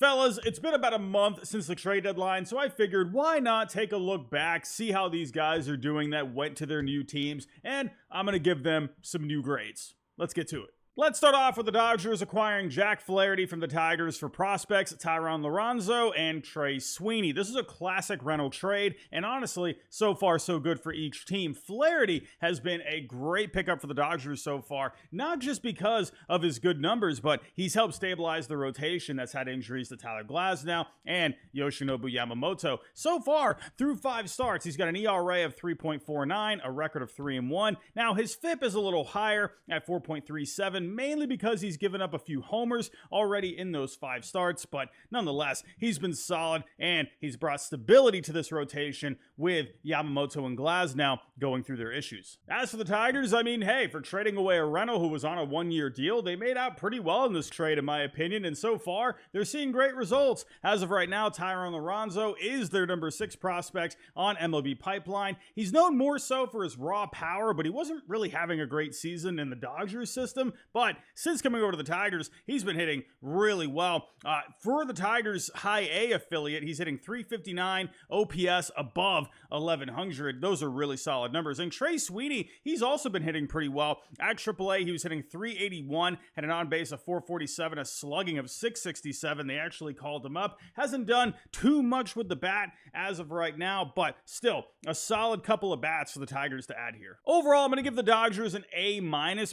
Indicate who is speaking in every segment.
Speaker 1: Fellas, it's been about a month since the trade deadline, so I figured why not take a look back, see how these guys are doing that went to their new teams, and I'm going to give them some new grades. Let's get to it. Let's start off with the Dodgers acquiring Jack Flaherty from the Tigers for prospects Tyron Lorenzo and Trey Sweeney. This is a classic rental trade, and honestly, so far so good for each team. Flaherty has been a great pickup for the Dodgers so far, not just because of his good numbers, but he's helped stabilize the rotation that's had injuries to Tyler Glasnow and Yoshinobu Yamamoto. So far, through 5 starts, he's got an ERA of 3.49, a record of 3-1. Now, his FIP is a little higher at 4.37, mainly because he's given up a few homers already in those 5 starts, but nonetheless, he's been solid and he's brought stability to this rotation with Yamamoto and Glasnow going through their issues. As for the Tigers, I mean, hey, for trading away a rental who was on a 1-year deal, they made out pretty well in this trade, in my opinion, and so far, they're seeing great results. As of right now, Tyron Lorenzo is their number 6 prospect on MLB Pipeline. He's known more so for his raw power, but he wasn't really having a great season in the Dodgers system. But since coming over to the Tigers, he's been hitting really well. For the Tigers High A affiliate, he's hitting 359, OPS above 1100. Those are really solid numbers. And Trey Sweeney, he's also been hitting pretty well. At AAA, he was hitting 381, had an on-base of 447, a slugging of 667. They actually called him up. Hasn't done too much with the bat as of right now, but still a solid couple of bats for the Tigers to add here. Overall, I'm going to give the Dodgers an A-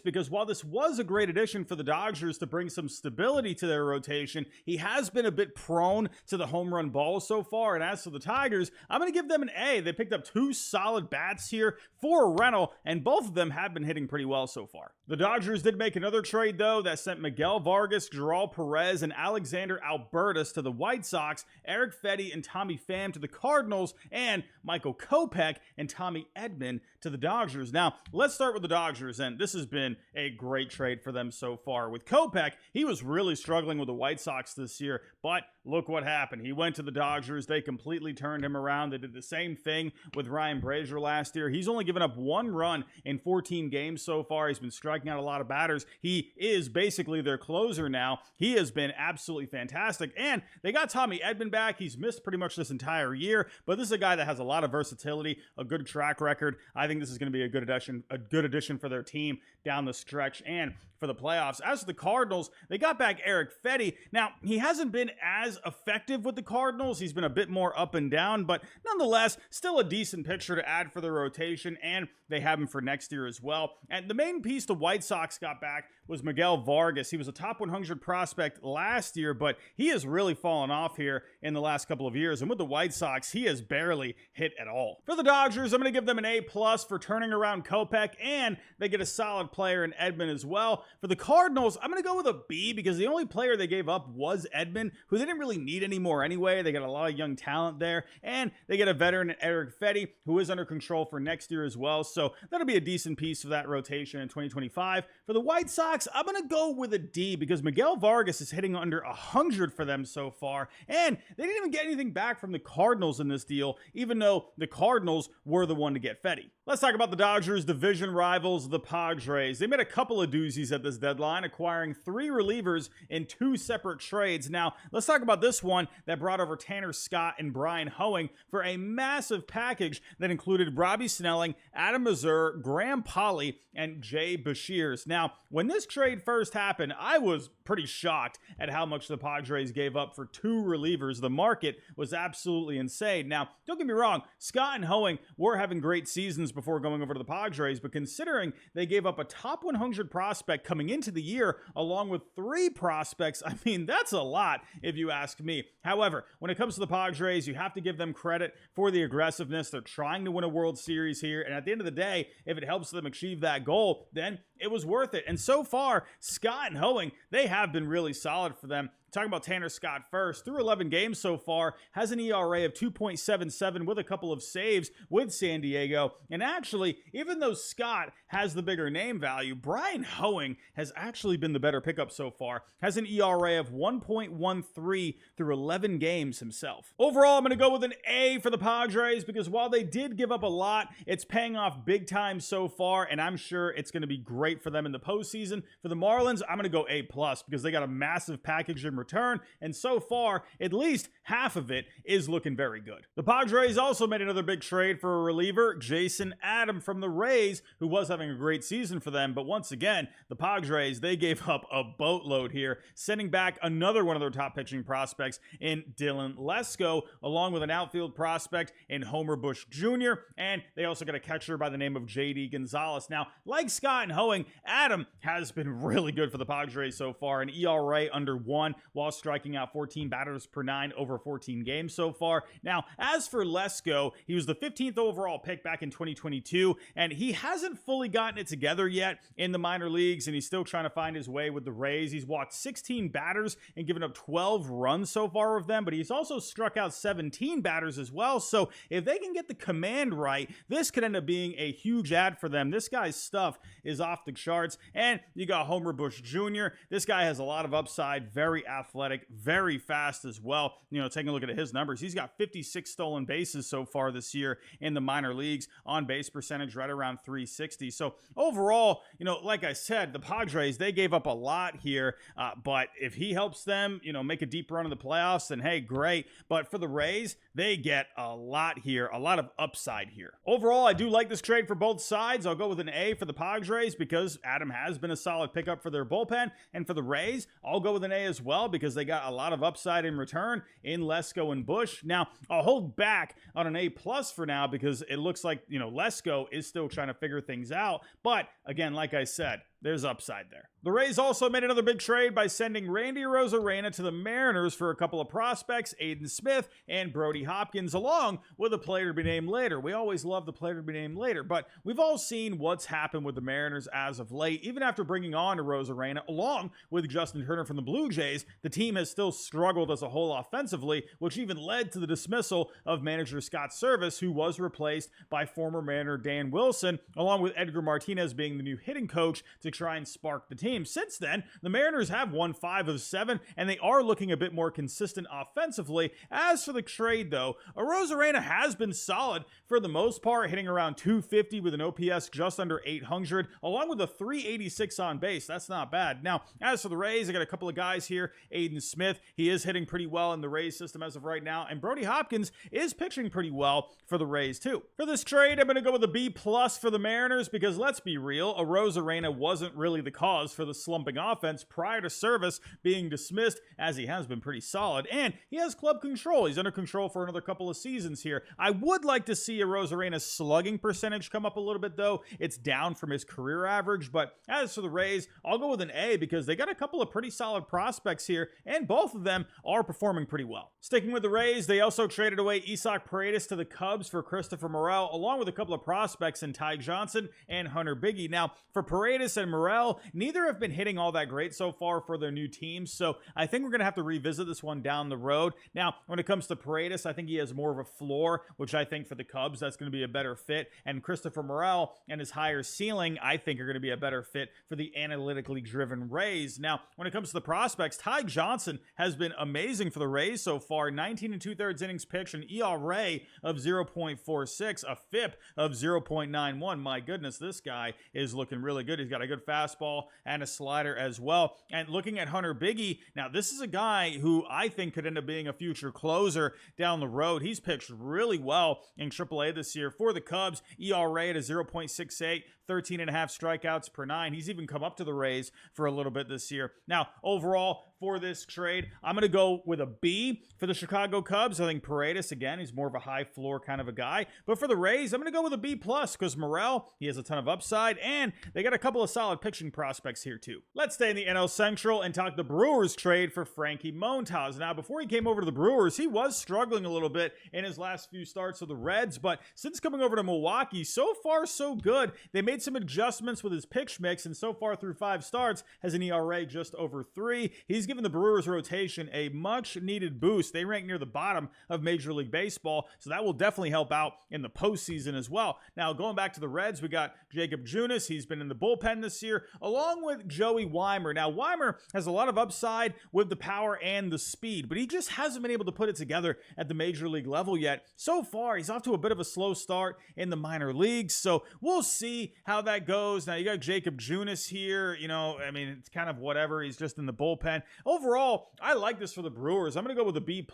Speaker 1: because while this was a great addition for the Dodgers to bring some stability to their rotation, he has been a bit prone to the home run ball so far. And as for the Tigers, I'm going to give them an A. They picked up 2 solid bats here for a rental, and both of them have been hitting pretty well so far. The Dodgers did make another trade, though, that sent Miguel Vargas, Gerald Perez, and Alexander Albertus to the White Sox, Eric Fedde and Tommy Pham to the Cardinals, and Michael Kopech and Tommy Edman to the Dodgers. Now, let's start with the Dodgers, and this has been a great trade for them so far. With Kopech, he was really struggling with the White Sox this year, but look what happened. He went to the Dodgers. They completely turned him around. They did the same thing with Ryan Brazier last year. He's only given up 1 run in 14 games so far. He's been striking out a lot of batters. He is basically their closer now. He has been absolutely fantastic, and they got Tommy Edman back. He's missed pretty much this entire year, but this is a guy that has a lot of versatility, a good track record. I think this is going to be a good addition for their team down the stretch and for the playoffs. As for the Cardinals, they got back Eric Fedde. Now, he hasn't been as effective with the Cardinals. He's been a bit more up and down, but nonetheless, still a decent pitcher to add for the rotation, and they have him for next year as well. And the main piece the White Sox got back was Miguel Vargas. He was a top 100 prospect last year, but he has really fallen off here in the last couple of years, and with the White Sox, he has barely hit at all. For the Dodgers, I'm going to give them an A+ for turning around Kopech, and they get a solid player in Edman as well. For the Cardinals, I'm going to go with a B because the only player they gave up was Edman, who they didn't really need anymore anyway. They got a lot of young talent there, and they get a veteran, Eric Fedde, who is under control for next year as well. So that'll be a decent piece of that rotation in 2025. For the White Sox, I'm going to go with a D because Miguel Vargas is hitting under 100 for them so far, and they didn't even get anything back from the Cardinals in this deal, even though the Cardinals were the one to get Fedde. Let's talk about the Dodgers' division rivals, the Padres. They made a couple of doozies at this deadline, acquiring 3 relievers in 2 separate trades. Now, let's talk about this one that brought over Tanner Scott and Brian Hoeing for a massive package that included Robbie Snelling, Adam Mazur, Graham Polley, and Jay Bashirs. Now, when this trade first happened, I was pretty shocked at how much the Padres gave up for 2 relievers. The market was absolutely insane. Now, don't get me wrong, Scott and Hoeing were having great seasons before going over to the Padres, but considering they gave up a top 100 prospect coming into the year along with 3 prospects, I mean, that's a lot if you ask me. However, when it comes to the Padres, you have to give them credit for the aggressiveness. They're trying to win a World Series here, and at the end of the day, if it helps them achieve that goal, then it was worth it. And so far, Scott and Hoeing, they have been really solid for them. Talking about Tanner Scott first, through 11 games so far, has an ERA of 2.77 with a couple of saves with San Diego. And actually, even though Scott has the bigger name value, Brian Hoeing has actually been the better pickup so far. Has an ERA of 1.13 through 11 games himself. Overall, I'm going to go with an A for the Padres because while they did give up a lot, it's paying off big time so far, and I'm sure it's going to be great for them in the postseason. For the Marlins, I'm going to go A+ because they got a massive package in return, and so far, at least half of it is looking very good. The Padres also made another big trade for a reliever, Jason Adam from the Rays, who was having a great season for them, but once again, the Padres, they gave up a boatload here, sending back another one of their top pitching prospects in Dylan Lesko, along with an outfield prospect in Homer Bush Jr., and they also got a catcher by the name of J.D. Gonzalez. Now, like Scott and Hoeing, Adam has been really good for the Padres so far, an ERA under 1 while striking out 14 batters per 9 over 14 games so far. Now, as for Lesko, he was the 15th overall pick back in 2022, and he hasn't fully gotten it together yet in the minor leagues, and he's still trying to find his way with the Rays. He's walked 16 batters and given up 12 runs so far of them, but he's also struck out 17 batters as well. So if they can get the command right, this could end up being a huge ad for them. This guy's stuff is off the charts. And you got Homer Bush Jr. This guy has a lot of upside, very athletic, very fast as well. You know, taking a look at his numbers, he's got 56 stolen bases so far this year in the minor leagues, on base percentage right around 360. So overall, you know, like I said, the Padres, they gave up a lot here, but if he helps them, you know, make a deep run in the playoffs, then hey, great. But for the Rays, they get a lot here, a lot of upside here. Overall, I do like this trade for both sides. I'll go with an A for the Padres because Adam has been a solid pickup for their bullpen, and for the Rays, I'll go with an A as well because they got a lot of upside in return in Lesko and Bush. Now, I'll hold back on an A+ for now because it looks like, you know, Lesko is still trying to figure things out, but again, like I said, there's upside there. The Rays also made another big trade by sending Randy Arozarena to the Mariners for a couple of prospects, Aiden Smith and Brody Hopkins, along with a player to be named later. We always love the player to be named later, but we've all seen what's happened with the Mariners as of late. Even after bringing on Arozarena, along with Justin Turner from the Blue Jays, the team has still struggled as a whole offensively, which even led to the dismissal of manager Scott Service, who was replaced by former manager Dan Wilson, along with Edgar Martinez being the new hitting coach to try and spark the team. Since then, the Mariners have won 5 of 7, and they are looking a bit more consistent offensively. As for the trade, though, Arozarena has been solid for the most part, hitting around 250 with an OPS just under 800, along with a 386 on base. That's not bad. Now, as for the Rays, I got a couple of guys here. Aiden Smith, he is hitting pretty well in the Rays system as of right now, and Brody Hopkins is pitching pretty well for the Rays too. For this trade, I'm going to go with a B+ for the Mariners because let's be real, Arozarena wasn't really the cause for the slumping offense prior to Service being dismissed, as he has been pretty solid, and he has club control. He's under control for another couple of seasons here. I would like to see Arozarena's slugging percentage come up a little bit, though. It's down from his career average, but as for the Rays, I'll go with an A because they got a couple of pretty solid prospects here, and both of them are performing pretty well. Sticking with the Rays, they also traded away Yusei Paredes to the Cubs for Christopher Morel, along with a couple of prospects in Ty Johnson and Hunter Biggie. Now, for Paredes and Morel, neither have been hitting all that great so far for their new teams, so I think we're going to have to revisit this one down the road. Now, when it comes to Paredes, I think he has more of a floor, which I think for the Cubs, that's going to be a better fit, and Christopher Morel and his higher ceiling, I think are going to be a better fit for the analytically driven Rays. Now, when it comes to the prospects, Ty Johnson has been amazing for the Rays so far, 19 2/3 innings pitched, an ERA of 0.46, a FIP of 0.91. My goodness, this guy is looking really good. He's got a good fastball and a slider as well. And looking at Hunter Biggie, now this is a guy who I think could end up being a future closer down the road. He's pitched really well in AAA this year for the Cubs, ERA at a 0.68, 13.5 strikeouts per 9. He's even come up to the Rays for a little bit this year. Now, overall, for this trade, I'm going to go with a B for the Chicago Cubs. I think Paredes, again, he's more of a high floor kind of a guy. But for the Rays, I'm going to go with a B+ because Morel, he has a ton of upside, and they got a couple of solid pitching prospects here too. Let's stay in the NL Central and talk the Brewers trade for Frankie Montas. Now, before he came over to the Brewers, he was struggling a little bit in his last few starts with the Reds, but since coming over to Milwaukee, so far so good. They made some adjustments with his pitch mix, and so far through 5 starts has an ERA just over 3. He's given the Brewers rotation a much needed boost. They rank near the bottom of Major League Baseball, so that will definitely help out in the postseason as well. Now, going back to the Reds, we got Jacob Junis. He's been in the bullpen this year, along with Joey Weimer. Now, Weimer has a lot of upside with the power and the speed, but he just hasn't been able to put it together at the Major League level yet. So far, he's off to a bit of a slow start in the minor leagues, so we'll see how that goes. Now, you got Jacob Junis here. I mean, it's kind of whatever. He's just in the bullpen. Overall, I like this for the Brewers. I'm going to go with a B+.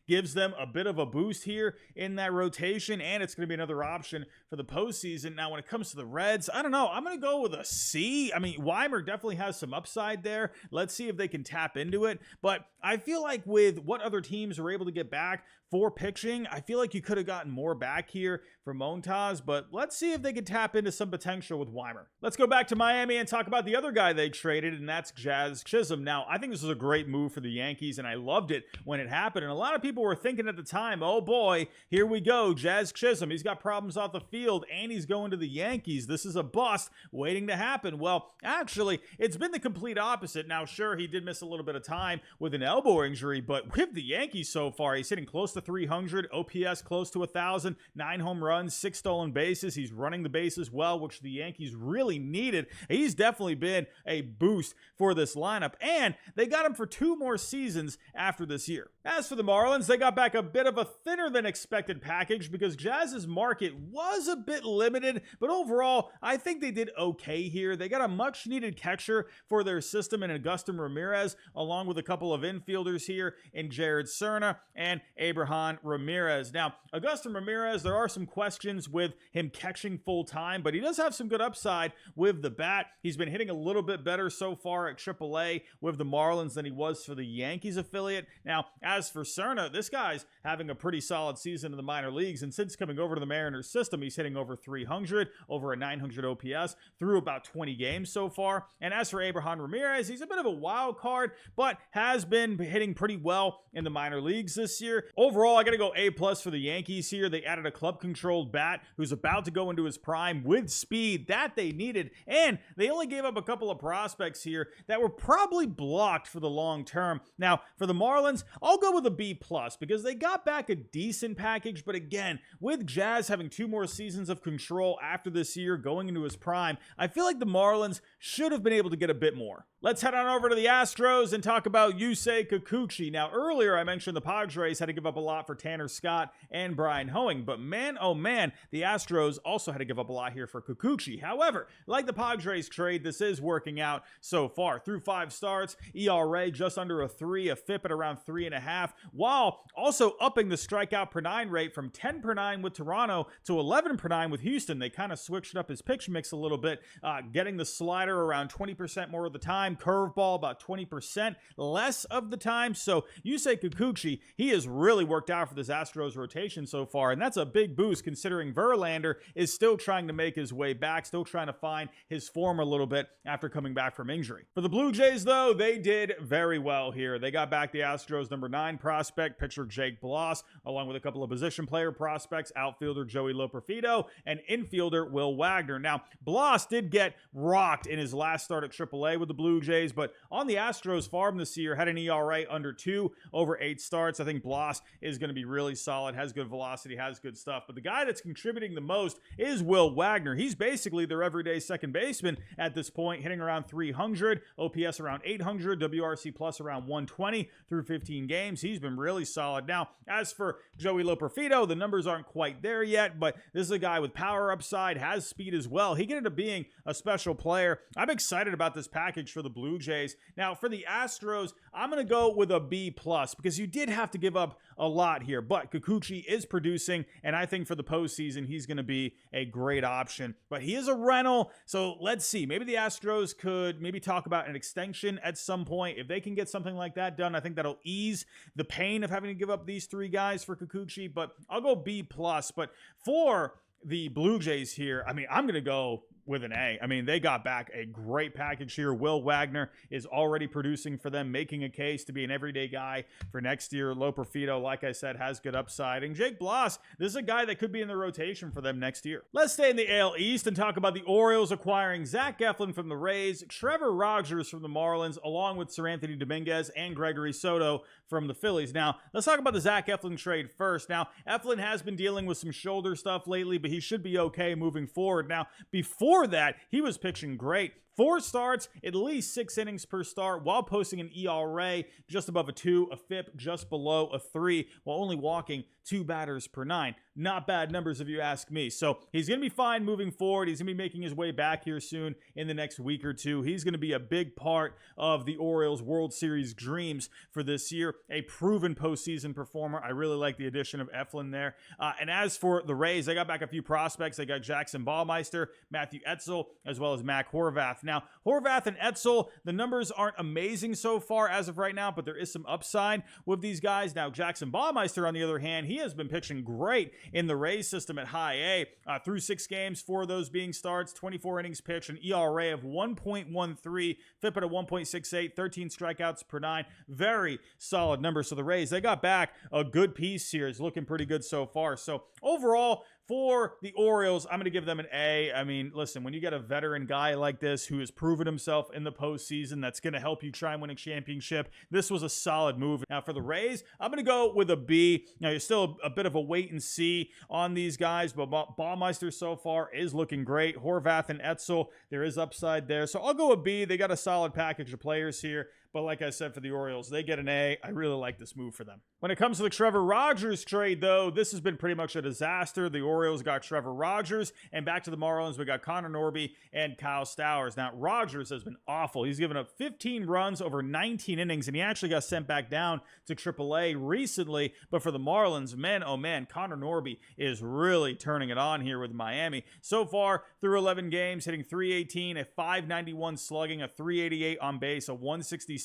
Speaker 1: Gives them a bit of a boost here in that rotation, and it's going to be another option for the postseason. Now, when it comes to the Reds, I don't know. I'm going to go with a C. I mean, Weimer definitely has some upside there. Let's see if they can tap into it. But I feel like with what other teams were able to get back for pitching, I feel like you could have gotten more back here for Montas, but let's see if they can tap into some potential with Weimer. Let's go back to Miami and talk about the other guy they traded, and that's Jazz Chisholm. Now, I think this was a great move for the Yankees, and I loved it when it happened, and a lot of people were thinking at the time, oh boy, here we go, Jazz Chisholm. He's got problems off the field, and he's going to the Yankees. This is a bust waiting to happen. Well, actually, it's been the complete opposite. Now, sure, he did miss a little bit of time with an elbow injury, but with the Yankees so far, he's hitting close to 300, OPS close to 1,000, 9 home runs, 6 stolen bases. He's running the bases well, which the Yankees really needed. He's definitely been a boost for this lineup, and they got him for 2 more seasons after this year. As for the Marlins, they got back a bit of a thinner than expected package because Jazz's market was a bit limited, but overall, I think they did okay here. They got a much needed catcher for their system in Agustin Ramirez, along with a couple of infielders here in Jared Cerna and Abraham Ramirez. Now, Agustin Ramirez, there are some questions with him catching full time, but he does have some good upside with the bat. He's been hitting a little bit better so far at AAA with the Marlins than he was for the Yankees affiliate. Now, as for Cerna, this guy's having a pretty solid season in the minor leagues, and since coming over to the Mariners system, he's hitting over 300, over a 900 OPS through about 20 games so far. And as for Abraham Ramirez, he's a bit of a wild card, but has been hitting pretty well in the minor leagues this year. Overall, I got to go A+ for the Yankees here. They added a club-controlled bat who's about to go into his prime with speed that they needed, and they only gave up a couple of prospects here that were probably blocked for the long term. Now, for the Marlins, I'll go with a B+ because they got back a decent package, but again, with Jazz having 2 more seasons of control after this year going into his prime, I feel like the Marlins should have been able to get a bit more. Let's head on over to the Astros and talk about Yusei Kikuchi. Now, earlier I mentioned the Padres had to give up a lot for Tanner Scott and Brian Hoeing, but man, oh man, the Astros also had to give up a lot here for Kikuchi. However, like the Padres trade, this is working out so far. Through 5 starts, ERA just under a 3, a FIP at around 3.5, while also upping the strikeout per 9 rate from 10 per 9 with Toronto to 11 per 9 with Houston. They kind of switched up his pitch mix a little bit, getting the slider around 20% more of the time, curveball about 20% less of the time. So Yusei Kikuchi, he has really worked out for this Astros rotation so far, and that's a big boost considering Verlander is still trying to make his way back, still trying to find his form a little bit after coming back from injury. For the Blue Jays, though, they did very well here. They got back the Astros number 9 prospect, pitcher Jake Bloss, along with a couple of position player prospects, outfielder Joey Loperfido, and infielder Will Wagner. Now, Bloss did get rocked in his last start at AAA with the Blue Jays, but on the Astros farm this year, had an ERA under 2 over 8 starts. I think Bloss is going to be really solid, has good velocity, has good stuff. But the guy that's contributing the most is Will Wagner. He's basically their everyday second baseman at this point, hitting around 300, OPS around 800, WRC plus around 120 through 15 games. He's been really solid. Now, as for Joey Loperfido, the numbers aren't quite there yet, but this is a guy with power upside, has speed as well. He can end up being a special player. I'm excited about this package for the Blue Jays. Now, for the Astros, I'm going to go with a B+ because you did have to give up a lot here, but Kikuchi is producing, and I think for the postseason, he's going to be a great option. But he is a rental, so let's see. Maybe the Astros could maybe talk about an extension at some point. If they can get something like that done, I think that'll ease the pain of having to give up these 3 guys for Kikuchi, but I'll go B+. But for the Blue Jays here, I mean, I'm going to go with an A. I mean, they got back a great package here. Will Wagner is already producing for them, making a case to be an everyday guy for next year. Loperfido, like I said, has good upside. And Jake Bloss, this is a guy that could be in the rotation for them next year. Let's stay in the AL East and talk about the Orioles acquiring Zach Eflin from the Rays, Trevor Rogers from the Marlins, along with Sir Anthony Dominguez and Gregory Soto from the Phillies. Now, let's talk about the Zach Eflin trade first. Now, Eflin has been dealing with some shoulder stuff lately, but he should be okay moving forward. Now, before that, he was pitching great 4 starts, at least 6 innings per start, while posting an ERA just above a 2, a FIP just below a 3, while only walking 2 batters per 9. Not bad numbers if you ask me. So he's going to be fine moving forward. He's going to be making his way back here soon in the next week or two. He's going to be a big part of the Orioles World Series dreams for this year. A proven postseason performer. I really like the addition of Eflin there. And as for the Rays, they got back a few prospects. They got Jackson Ballmeister, Matthew Etzel, as well as Mac Horvath. Now, Horvath and Etzel, the numbers aren't amazing so far as of right now, but there is some upside with these guys. Now, Jackson Ballmeister, on the other hand, he has been pitching great in the Rays system at high A. Through 6 games, 4 of those being starts, 24 innings pitched, an ERA of 1.13, FIP at a 1.68, 13 strikeouts per 9. Very solid numbers. So the Rays, they got back a good piece here. It's looking pretty good so far. So overall, for the Orioles, I'm going to give them an A. I mean, listen, when you get a veteran guy like this who has proven himself in the postseason, that's going to help you try and win a championship, this was a solid move. Now, for the Rays, I'm going to go with a B. Now, you're still a bit of a wait and see on these guys, but Ballmeister so far is looking great. Horvath and Etzel, there is upside there. So I'll go with B. They got a solid package of players here. But like I said, for the Orioles, they get an A. I really like this move for them. When it comes to the Trevor Rogers trade, though, this has been pretty much a disaster. The Orioles got Trevor Rogers, and back to the Marlins, we got Connor Norby and Kyle Stowers. Now, Rogers has been awful. He's given up 15 runs over 19 innings, and he actually got sent back down to AAA recently. But for the Marlins, man, oh man, Connor Norby is really turning it on here with Miami. So far, through 11 games, hitting .318, a .591 slugging, a .388 on base, a .167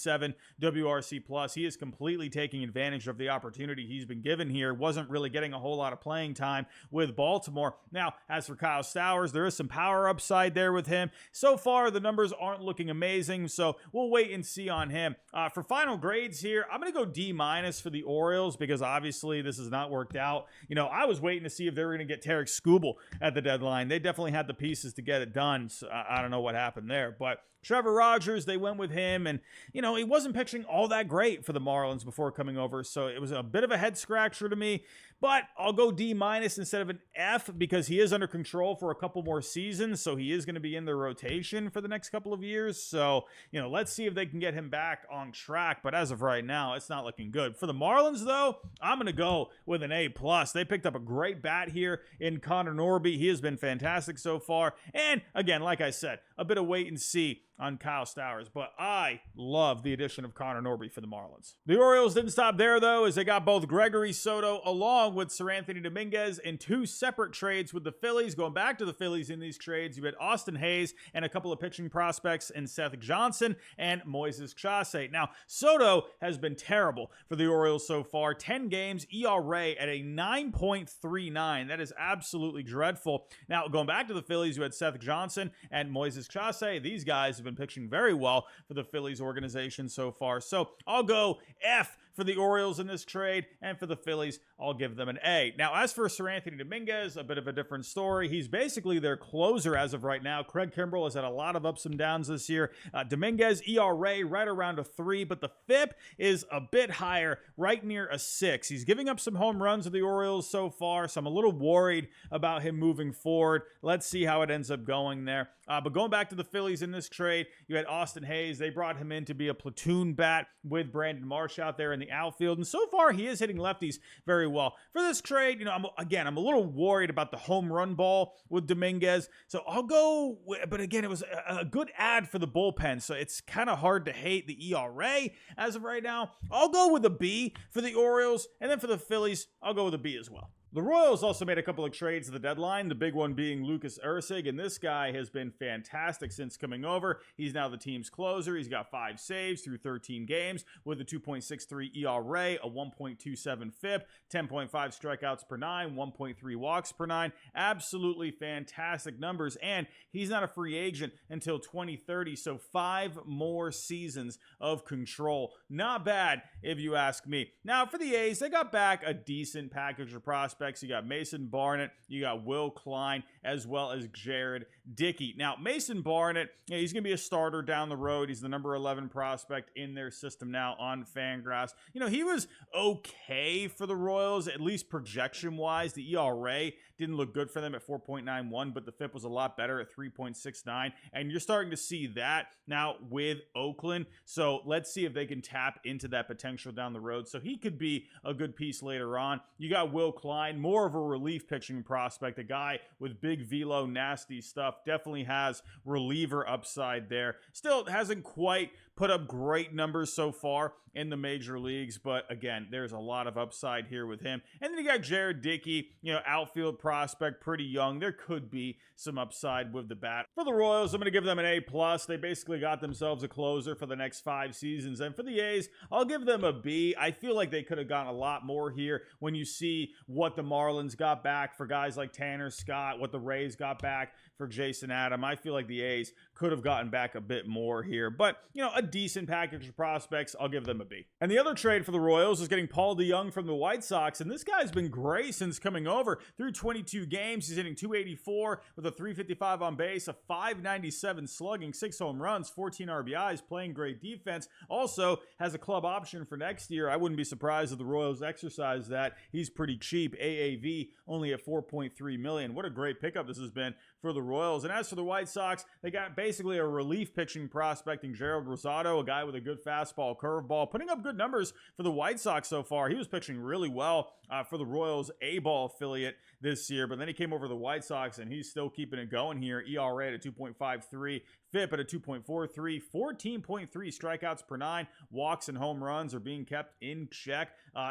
Speaker 1: WRC plus. He is completely taking advantage of the opportunity he's been given here. Wasn't really getting a whole lot of playing time with Baltimore. Now, as for Kyle Stowers, there is some power upside there with him. So far, the numbers aren't looking amazing, so we'll wait and see on him. For final grades here, I'm going to go D- for the Orioles because obviously this has not worked out. You know, I was waiting to see if they were going to get Tarek Skubal at the deadline. They definitely had the pieces to get it done, so I don't know what happened there, but Trevor Rogers, they went with him, and, you know, he wasn't pitching all that great for the Marlins before coming over, so it was a bit of a head scratcher to me, but I'll go D- instead of an F because he is under control for a couple more seasons, so he is going to be in the rotation for the next couple of years, so, you know, let's see if they can get him back on track, but as of right now, it's not looking good. For the Marlins, though, I'm going to go with an A+. They picked up a great bat here in Connor Norby. He has been fantastic so far, and, again, like I said, a bit of wait and see on Kyle Stowers, but I love the addition of Connor Norby for the Marlins. The Orioles didn't stop there, though, as they got both Gregory Soto along with Seranthony Dominguez in 2 separate trades with the Phillies. Going back to the Phillies in these trades, you had Austin Hayes and a couple of pitching prospects in Seth Johnson and Moises Chase. Now, Soto has been terrible for the Orioles so far. 10 games, ERA at a 9.39. That is absolutely dreadful. Now, going back to the Phillies, you had Seth Johnson and Moises Chase. These guys have been pitching very well for the Phillies organization so far. So I'll go F for the Orioles in this trade, and for the Phillies, I'll give them an A. Now, as for Seranthony Dominguez, a bit of a different story. He's basically their closer as of right now. Craig Kimbrell has had a lot of ups and downs this year. Dominguez, ERA right around a 3, but the FIP is a bit higher, right near a 6. He's giving up some home runs to the Orioles so far, so I'm a little worried about him moving forward. Let's see how it ends up going there. But going back to the Phillies in this trade, you had Austin Hayes. They brought him in to be a platoon bat with Brandon Marsh out there in the outfield, and so far he is hitting lefties very well. For this trade, you know, I'm a little worried about the home run ball with Dominguez, so I'll go, but again, it was a good ad for the bullpen, so it's kind of hard to hate the ERA as of right now. I'll go with a B for the Orioles, and then for the Phillies, I'll go with a B as well. The Royals also made a couple of trades at the deadline, the big one being Lucas Erceg, and this guy has been fantastic since coming over. He's now the team's closer. He's got 5 saves through 13 games with a 2.63 ERA, a 1.27 FIP, 10.5 strikeouts per 9, 1.3 walks per 9. Absolutely fantastic numbers, and he's not a free agent until 2030, so 5 more seasons of control. Not bad, if you ask me. Now, for the A's, they got back a decent package of prospects. prospects. You got Mason Barnett, you got Will Klein, as well as Jared Dickey. Now, Mason Barnett, he's going to be a starter down the road. He's the number 11 prospect in their system now on Fangraphs. He was okay for the Royals, at least projection-wise. The ERA didn't look good for them at 4.91, but the FIP was a lot better at 3.69, and you're starting to see that now with Oakland. So let's see if they can tap into that potential down the road. So he could be a good piece later on. You got Will Klein, more of a relief pitching prospect, a guy with big velo, nasty stuff, definitely has reliever upside there. Still hasn't quite put up great numbers so far in the major leagues, but again, there's a lot of upside here with him. And then you got Jared Dickey, outfield prospect, pretty young. There could be some upside with the bat. For the Royals, I'm going to give them an A+. They basically got themselves a closer for the next 5 seasons. And for the A's, I'll give them a B. I feel like they could have gotten a lot more here when you see what the Marlins got back for guys like Tanner Scott, what the Rays got back for Jason Adam. I feel like the A's could have gotten back a bit more here. But, a decent package of prospects, I'll give them a B. And the other trade for the Royals is getting Paul DeJong from the White Sox. And this guy's been great since coming over. Through 22 games, he's hitting .284 with a .355 on base, a .597 slugging, 6 home runs, 14 RBIs, playing great defense. Also has a club option for next year. I wouldn't be surprised if the Royals exercise that. He's pretty cheap. AAV only at $4.3 million. What a great pickup this has been for the Royals. And as for the White Sox, they got basically a relief pitching prospect in Gerald Rosado, a guy with a good fastball, curveball, putting up good numbers for the White Sox so far. He was pitching really well for the Royals A-ball affiliate this year, but then he came over to the White Sox and he's still keeping it going here. ERA at a 2.53, FIP at a 2.43, 14.3 strikeouts per 9, walks and home runs are being kept in check.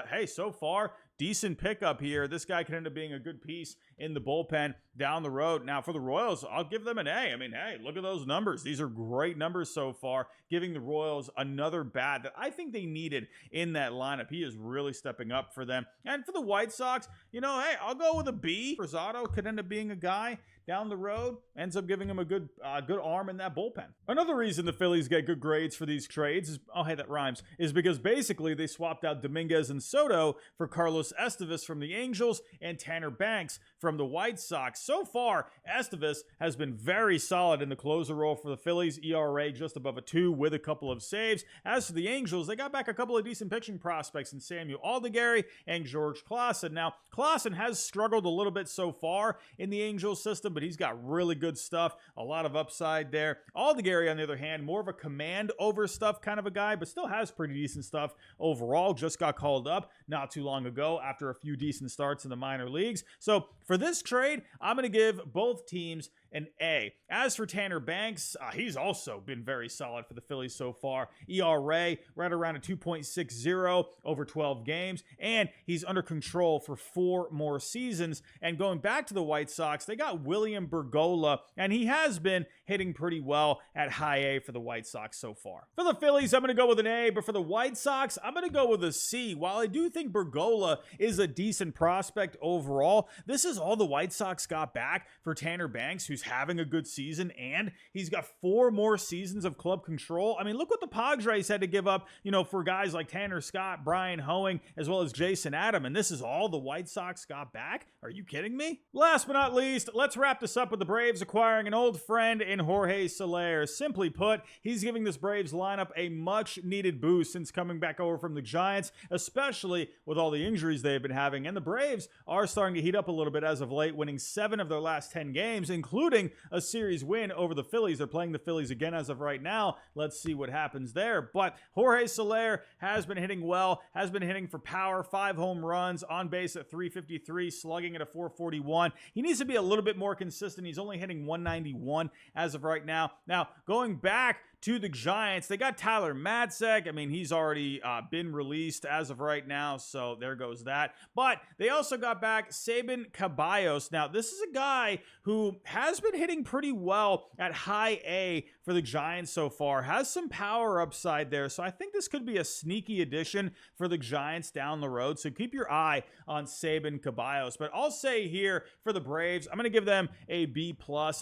Speaker 1: Hey, so far, decent pickup here. This guy could end up being a good piece in the bullpen down the road. Now, for the Royals, I'll give them an A. I mean, hey, look at those numbers. These are great numbers so far, giving the Royals another bat that I think they needed in that lineup. He is really stepping up for them. And for the White Sox, hey, I'll go with a B. Rosado could end up being a guy down the road, ends up giving him a good arm in that bullpen. Another reason the Phillies get good grades for these trades is, oh, hey, that rhymes, is because basically they swapped out Dominguez and Soto for Carlos Estevez from the Angels and Tanner Banks from the White Sox. So far, Estevez has been very solid in the closer role for the Phillies, ERA just above a 2 with a couple of saves. As for the Angels, they got back a couple of decent pitching prospects in Samuel Aldegari and George Klassen. Now, Klassen has struggled a little bit so far in the Angels system, but he's got really good stuff, a lot of upside there. Aldegari, on the other hand, more of a command over stuff kind of a guy, but still has pretty decent stuff overall. Just got called up not too long ago after a few decent starts in the minor leagues. So for this trade, I'm going to give both teams an A. As for Tanner Banks, he's also been very solid for the Phillies so far. ERA right around a 2.60 over 12 games, and he's under control for 4 more seasons. And going back to the White Sox, they got William Bergolla, and he has been hitting pretty well at high A for the White Sox so far. For the Phillies, I'm going to go with an A, but for the White Sox, I'm going to go with a C. While I do think Bergolla is a decent prospect overall, this is all the White Sox got back for Tanner Banks, who's having a good season, and he's got 4 more seasons of club control. I mean, look what the Padres had to give up, for guys like Tanner Scott, Brian Hoeing, as well as Jason Adam, and this is all the White Sox got back? Are you kidding me? Last but not least, let's wrap this up with the Braves acquiring an old friend in Jorge Soler. Simply put, he's giving this Braves lineup a much-needed boost since coming back over from the Giants, especially with all the injuries they've been having, and the Braves are starting to heat up a little bit as of late, winning 7 of their last 10 games, including a series win over the Phillies. They're playing the Phillies again as of right now. Let's see what happens there. But Jorge Soler has been hitting well, has been hitting for power, 5 home runs, on base at 353, slugging at a 441. He needs to be a little bit more consistent. He's only hitting 191 as of right now. Now, going back to the Giants, they got Tyler Matzek. I mean, he's already been released as of right now, so there goes that. But they also got back Sabin Caballos. Now, this is a guy who has been hitting pretty well at high A for the Giants so far. Has some power upside there, so I think this could be a sneaky addition for the Giants down the road. So keep your eye on Sabin Caballos. But I'll say here for the Braves, I'm going to give them a B+.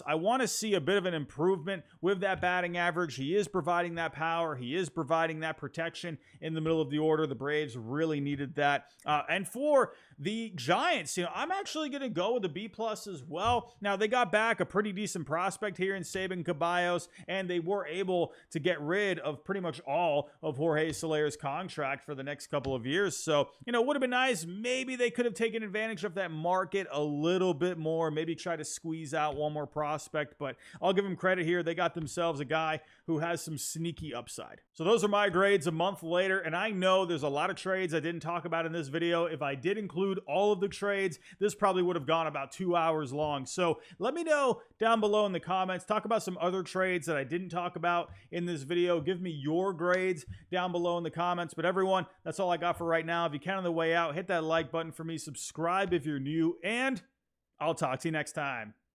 Speaker 1: I want to see a bit of an improvement with that batting average. He is providing that power. He is providing that protection in the middle of the order. The Braves really needed that. And for the Giants, I'm actually going to go with a B+ as well. Now, they got back a pretty decent prospect here in Sabin Caballos, and they were able to get rid of pretty much all of Jorge Soler's contract for the next couple of years. So, it would have been nice. Maybe they could have taken advantage of that market a little bit more, maybe try to squeeze out one more prospect, but I'll give them credit here. They got themselves a guy who has some sneaky upside. So those are my grades a month later, and I know there's a lot of trades I didn't talk about in this video. If I did include all of the trades, this probably would have gone about 2 hours long. So let me know down below in the comments. Talk about some other trades that I didn't talk about in this video. Give me your grades down below in the comments. But everyone, that's all I got for right now. If you can on the way out, hit that like button for me, subscribe if you're new, and I'll talk to you next time.